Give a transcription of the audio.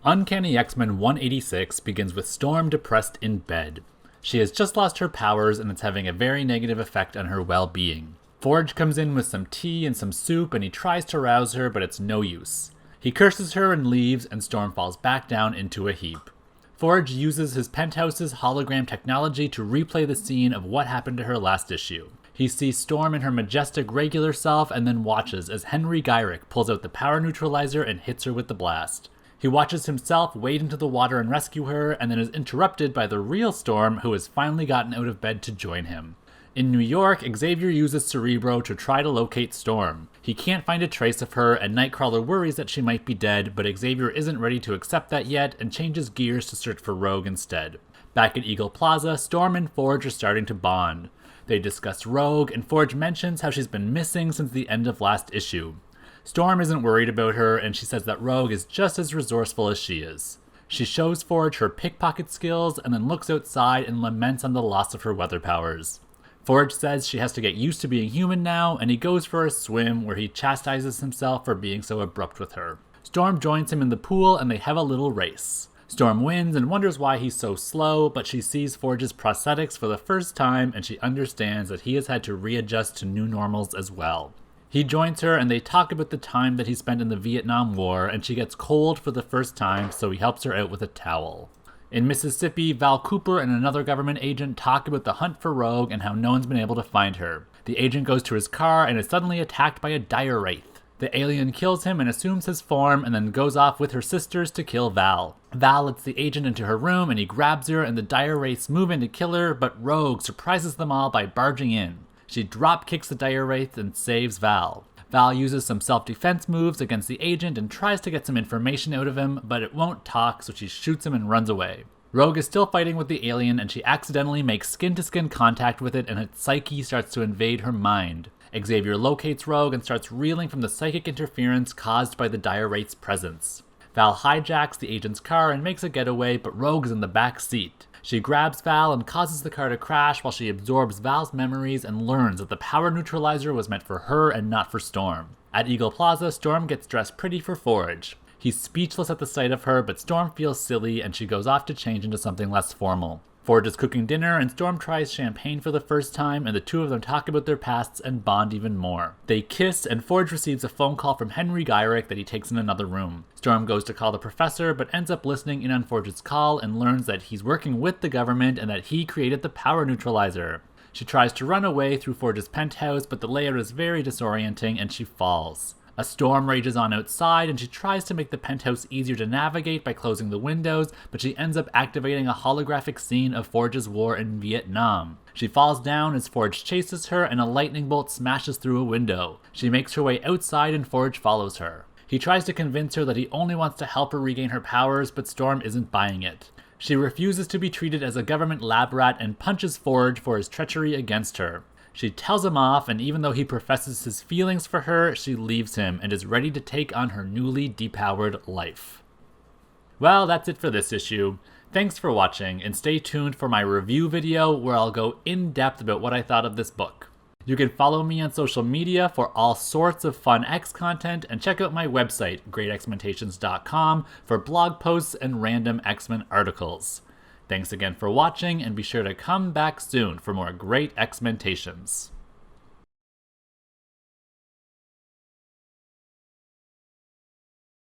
Uncanny X-Men 186 begins with Storm depressed in bed. She has just lost her powers and it's having a very negative effect on her well-being. Forge comes in with some tea and some soup and he tries to rouse her, but it's no use. He curses her and leaves, and Storm falls back down into a heap. Forge uses his penthouse's hologram technology to replay the scene of what happened to her last issue. He sees Storm in her majestic regular self and then watches as Henry Gyrick pulls out the power neutralizer and hits her with the blast. He watches himself wade into the water and rescue her, and then is interrupted by the real Storm, who has finally gotten out of bed to join him. In New York, Xavier uses Cerebro to try to locate Storm. He can't find a trace of her, and Nightcrawler worries that she might be dead, but Xavier isn't ready to accept that yet and changes gears to search for Rogue instead. Back at Eagle Plaza, Storm and Forge are starting to bond. They discuss Rogue, and Forge mentions how she's been missing since the end of last issue. Storm isn't worried about her, and she says that Rogue is just as resourceful as she is. She shows Forge her pickpocket skills, and then looks outside and laments on the loss of her weather powers. Forge says she has to get used to being human now, and he goes for a swim where he chastises himself for being so abrupt with her. Storm joins him in the pool, and they have a little race. Storm wins and wonders why he's so slow, but she sees Forge's prosthetics for the first time, and she understands that he has had to readjust to new normals as well. He joins her and they talk about the time that he spent in the Vietnam War, and she gets cold for the first time, so he helps her out with a towel. In Mississippi, Val Cooper and another government agent talk about the hunt for Rogue and how no one's been able to find her. The agent goes to his car and is suddenly attacked by a Dire Wraith. The alien kills him and assumes his form and then goes off with her sisters to kill Val. Val lets the agent into her room and he grabs her, and the Dire Wraiths move in to kill her, but Rogue surprises them all by barging in. She drop kicks the Dire Wraith and saves Val. Val uses some self-defense moves against the agent and tries to get some information out of him, but it won't talk, so she shoots him and runs away. Rogue is still fighting with the alien, and she accidentally makes skin-to-skin contact with it, and its psyche starts to invade her mind. Xavier locates Rogue and starts reeling from the psychic interference caused by the Dire Wraith's presence. Val hijacks the agent's car and makes a getaway, but Rogue is in the back seat. She grabs Val and causes the car to crash while she absorbs Val's memories and learns that the power neutralizer was meant for her and not for Storm. At Eagle Plaza, Storm gets dressed pretty for Forge. He's speechless at the sight of her, but Storm feels silly and she goes off to change into something less formal. Forge is cooking dinner and Storm tries champagne for the first time, and the two of them talk about their pasts and bond even more. They kiss and Forge receives a phone call from Henry Gyrick that he takes in another room. Storm goes to call the professor but ends up listening in on Forge's call and learns that he's working with the government and that he created the power neutralizer. She tries to run away through Forge's penthouse, but the layout is very disorienting and she falls. A storm rages on outside, and she tries to make the penthouse easier to navigate by closing the windows, but she ends up activating a holographic scene of Forge's war in Vietnam. She falls down as Forge chases her, and a lightning bolt smashes through a window. She makes her way outside, and Forge follows her. He tries to convince her that he only wants to help her regain her powers, but Storm isn't buying it. She refuses to be treated as a government lab rat and punches Forge for his treachery against her. She tells him off, and even though he professes his feelings for her, she leaves him and is ready to take on her newly depowered life. Well, that's it for this issue. Thanks for watching, and stay tuned for my review video where I'll go in depth about what I thought of this book. You can follow me on social media for all sorts of fun X content, and check out my website, greatxmentations.com, for blog posts and random X-Men articles. Thanks again for watching, and be sure to come back soon for more Great X-Mentations.